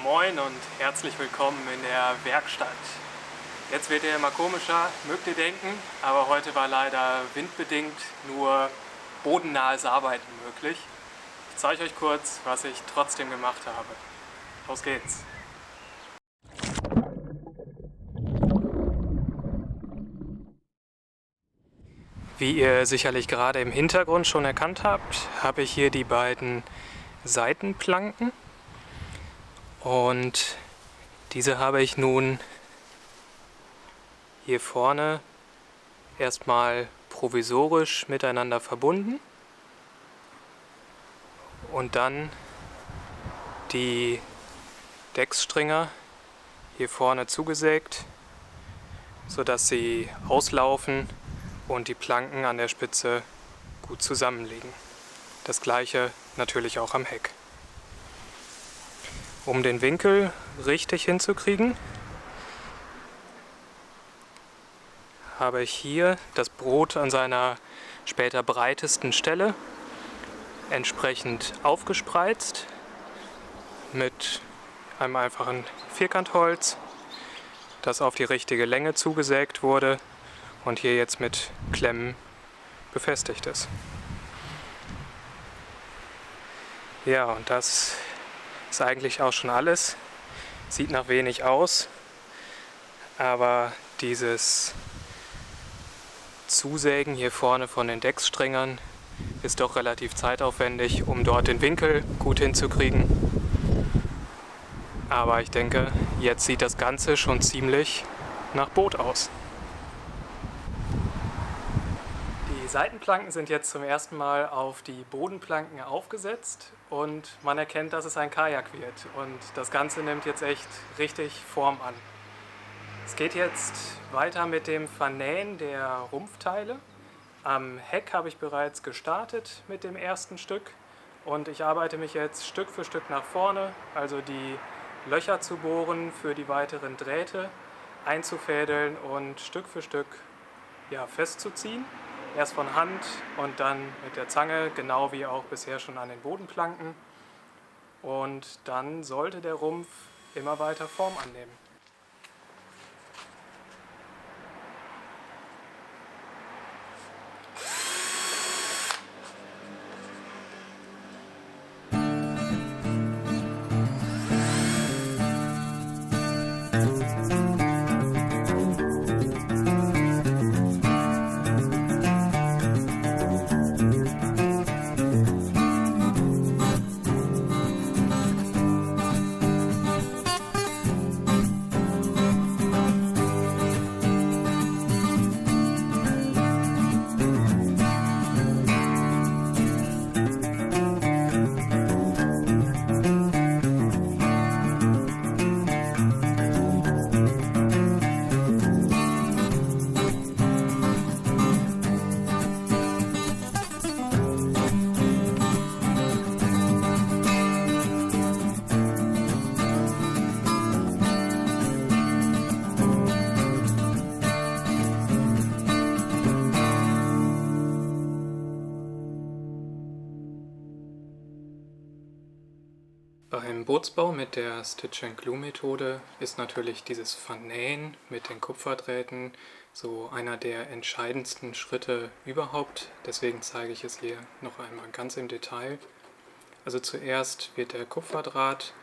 Moin und herzlich willkommen in der Werkstatt. Jetzt wird ihr immer komischer, mögt ihr denken, aber heute war leider windbedingt nur bodennahes Arbeiten möglich. Ich zeige euch kurz, was ich trotzdem gemacht habe. Los geht's! Wie ihr sicherlich gerade im Hintergrund schon erkannt habt, habe ich hier die beiden Seitenplanken und diese habe ich nun hier vorne erstmal provisorisch miteinander verbunden und dann die Decksstringer hier vorne zugesägt, sodass sie auslaufen und die Planken an der Spitze gut zusammenliegen. Das gleiche natürlich auch am Heck. Um den Winkel richtig hinzukriegen, habe ich hier das Brot an seiner später breitesten Stelle entsprechend aufgespreizt mit einem einfachen Vierkantholz, das auf die richtige Länge zugesägt wurde und hier jetzt mit Klemmen befestigt ist. Ja, und das ist eigentlich auch schon alles. Sieht nach wenig aus, aber dieses Zusägen hier vorne von den Deckssträngern ist doch relativ zeitaufwendig, um dort den Winkel gut hinzukriegen. Aber ich denke, jetzt sieht das Ganze schon ziemlich nach Boot aus. Die Seitenplanken sind jetzt zum ersten Mal auf die Bodenplanken aufgesetzt und man erkennt, dass es ein Kajak wird. Und das Ganze nimmt jetzt echt richtig Form an. Es geht jetzt weiter mit dem Vernähen der Rumpfteile. Am Heck habe ich bereits gestartet mit dem ersten Stück und ich arbeite mich jetzt Stück für Stück nach vorne, also die Löcher zu bohren für die weiteren Drähte, einzufädeln und Stück für Stück festzuziehen. Erst von Hand und dann mit der Zange, genau wie auch bisher schon an den Bodenplanken. Und dann sollte der Rumpf immer weiter Form annehmen. Beim Bootsbau mit der Stitch-and-Glue-Methode ist natürlich dieses Vernähen mit den Kupferdrähten so einer der entscheidendsten Schritte überhaupt. Deswegen zeige ich es hier noch einmal ganz im Detail. Also zuerst wird der Kupferdraht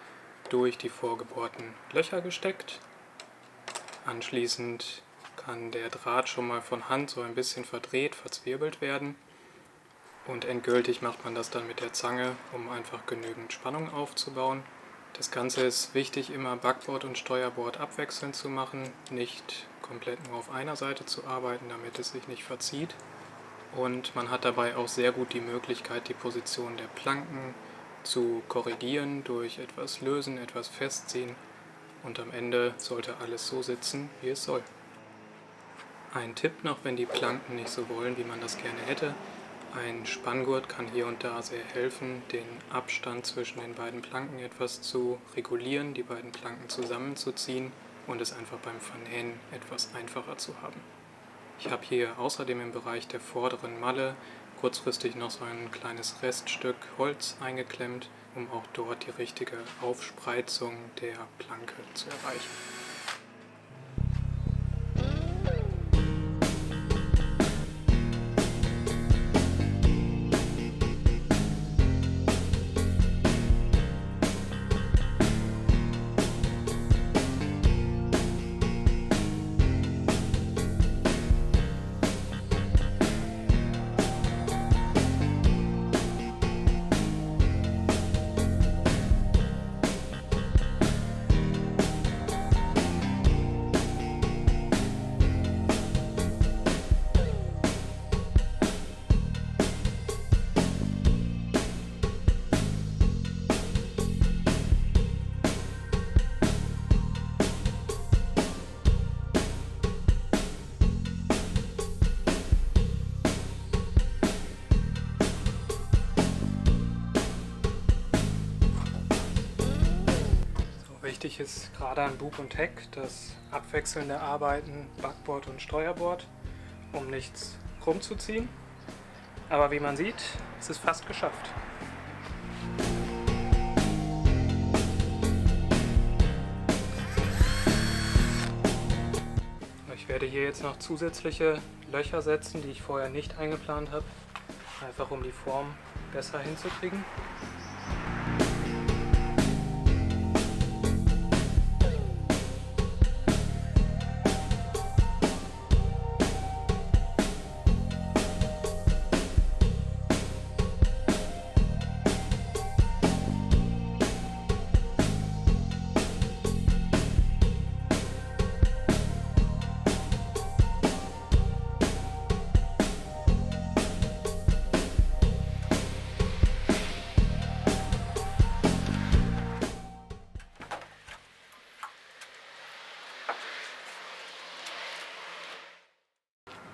durch die vorgebohrten Löcher gesteckt. Anschließend kann der Draht schon mal von Hand so ein bisschen verdreht, verzwirbelt werden. Und endgültig macht man das dann mit der Zange, um einfach genügend Spannung aufzubauen. Das Ganze ist wichtig, immer Backbord und Steuerbord abwechselnd zu machen, nicht komplett nur auf einer Seite zu arbeiten, damit es sich nicht verzieht. Und man hat dabei auch sehr gut die Möglichkeit, die Position der Planken zu korrigieren durch etwas Lösen, etwas Festziehen. Und am Ende sollte alles so sitzen, wie es soll. Ein Tipp noch, wenn die Planken nicht so wollen, wie man das gerne hätte: Ein Spanngurt kann hier und da sehr helfen, den Abstand zwischen den beiden Planken etwas zu regulieren, die beiden Planken zusammenzuziehen und es einfach beim Vernähen etwas einfacher zu haben. Ich habe hier außerdem im Bereich der vorderen Malle kurzfristig noch so ein kleines Reststück Holz eingeklemmt, um auch dort die richtige Aufspreizung der Planke zu erreichen. Wichtig ist gerade an Bug und Heck das abwechselnde Arbeiten Backbord und Steuerbord, um nichts rumzuziehen. Aber wie man sieht, ist es fast geschafft. Ich werde hier jetzt noch zusätzliche Löcher setzen, die ich vorher nicht eingeplant habe, einfach um die Form besser hinzukriegen.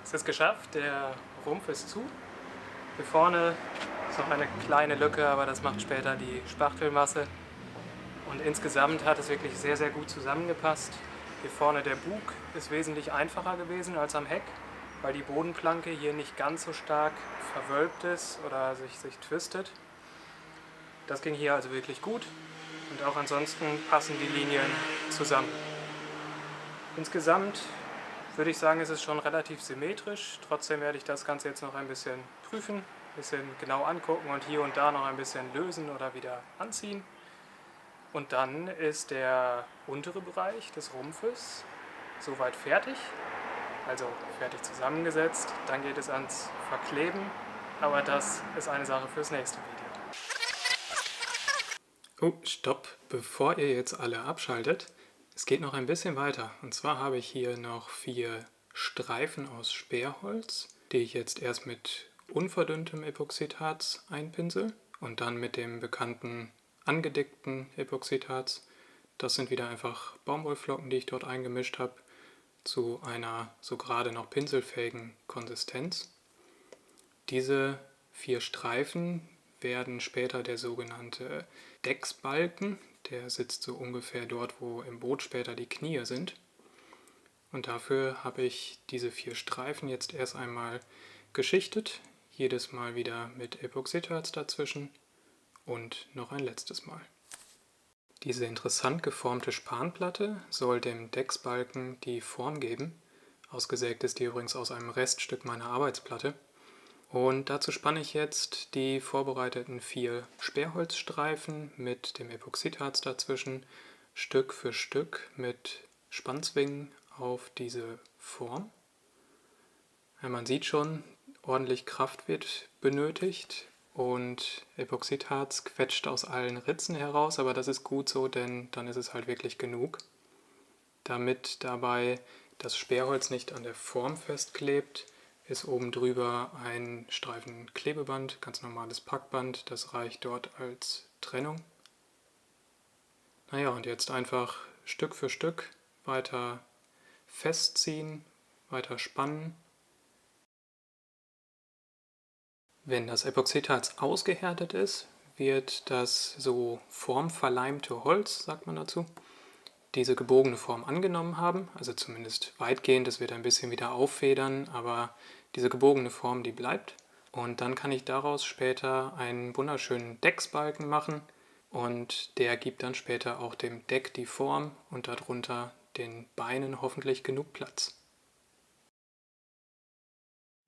Es ist geschafft, der Rumpf ist zu. Hier vorne ist noch eine kleine Lücke, aber das macht später die Spachtelmasse. Und insgesamt hat es wirklich sehr, sehr gut zusammengepasst. Hier vorne der Bug ist wesentlich einfacher gewesen als am Heck, weil die Bodenplanke hier nicht ganz so stark verwölbt ist oder sich twistet. Das ging hier also wirklich gut und auch ansonsten passen die Linien zusammen. Insgesamt würde ich sagen, ist es schon relativ symmetrisch. Trotzdem werde ich das Ganze jetzt noch ein bisschen prüfen, ein bisschen genau angucken und hier und da noch ein bisschen lösen oder wieder anziehen. Und dann ist der untere Bereich des Rumpfes soweit fertig, also fertig zusammengesetzt. Dann geht es ans Verkleben, aber das ist eine Sache fürs nächste Video. Oh, stopp! Bevor ihr jetzt alle abschaltet, es geht noch ein bisschen weiter. Und zwar habe ich hier noch 4 Streifen aus Sperrholz, die ich jetzt erst mit unverdünntem Epoxidharz einpinsel und dann mit dem bekannten angedickten Epoxidharz. Das sind wieder einfach Baumwollflocken, die ich dort eingemischt habe, zu einer so gerade noch pinselfähigen Konsistenz. Diese 4 Streifen werden später der sogenannte Decksbalken. Der sitzt so ungefähr dort, wo im Boot später die Knie sind. Und dafür habe ich diese 4 Streifen jetzt erst einmal geschichtet, jedes Mal wieder mit Epoxidharz dazwischen und noch ein letztes Mal. Diese interessant geformte Spanplatte soll dem Decksbalken die Form geben. Ausgesägt ist die übrigens aus einem Reststück meiner Arbeitsplatte. Und dazu spanne ich jetzt die vorbereiteten 4 Sperrholzstreifen mit dem Epoxidharz dazwischen Stück für Stück mit Spannzwingen auf diese Form. Ja, man sieht schon, ordentlich Kraft wird benötigt und Epoxidharz quetscht aus allen Ritzen heraus, aber das ist gut so, denn dann ist es halt wirklich genug. Damit dabei das Sperrholz nicht an der Form festklebt, ist oben drüber ein Streifen Klebeband, ganz normales Packband, das reicht dort als Trennung. Naja, und jetzt einfach Stück für Stück weiter festziehen, weiter spannen. Wenn das Epoxidharz ausgehärtet ist, wird das so formverleimte Holz, sagt man dazu, diese gebogene Form angenommen haben, also zumindest weitgehend, es wird ein bisschen wieder auffedern, aber diese gebogene Form, die bleibt. Und dann kann ich daraus später einen wunderschönen Decksbalken machen und der gibt dann später auch dem Deck die Form und darunter den Beinen hoffentlich genug Platz.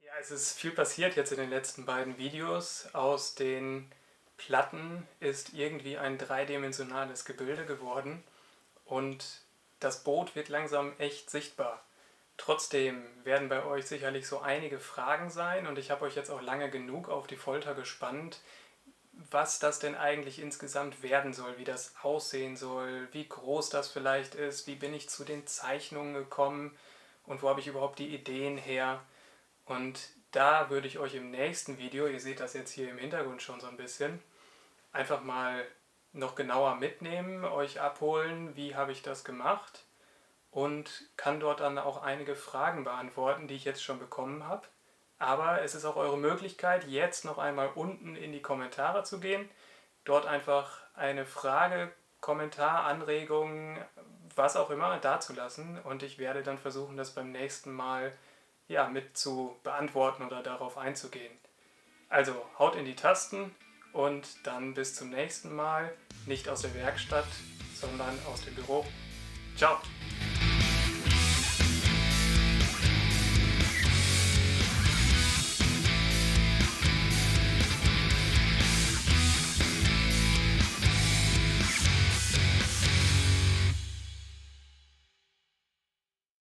Ja, es ist viel passiert jetzt in den letzten beiden Videos. Aus den Platten ist irgendwie ein dreidimensionales Gebilde geworden und das Boot wird langsam echt sichtbar. Trotzdem werden bei euch sicherlich so einige Fragen sein und ich habe euch jetzt auch lange genug auf die Folter gespannt, was das denn eigentlich insgesamt werden soll, wie das aussehen soll, wie groß das vielleicht ist, wie bin ich zu den Zeichnungen gekommen und wo habe ich überhaupt die Ideen her. Und da würde ich euch im nächsten Video, ihr seht das jetzt hier im Hintergrund schon so ein bisschen, einfach mal noch genauer mitnehmen, euch abholen, wie habe ich das gemacht und kann dort dann auch einige Fragen beantworten, die ich jetzt schon bekommen habe. Aber es ist auch eure Möglichkeit, jetzt noch einmal unten in die Kommentare zu gehen, dort einfach eine Frage, Kommentar, Anregung, was auch immer dazulassen und ich werde dann versuchen, das beim nächsten Mal mit zu beantworten oder darauf einzugehen. Also haut in die Tasten und dann bis zum nächsten Mal, nicht aus der Werkstatt, sondern aus dem Büro. Ciao!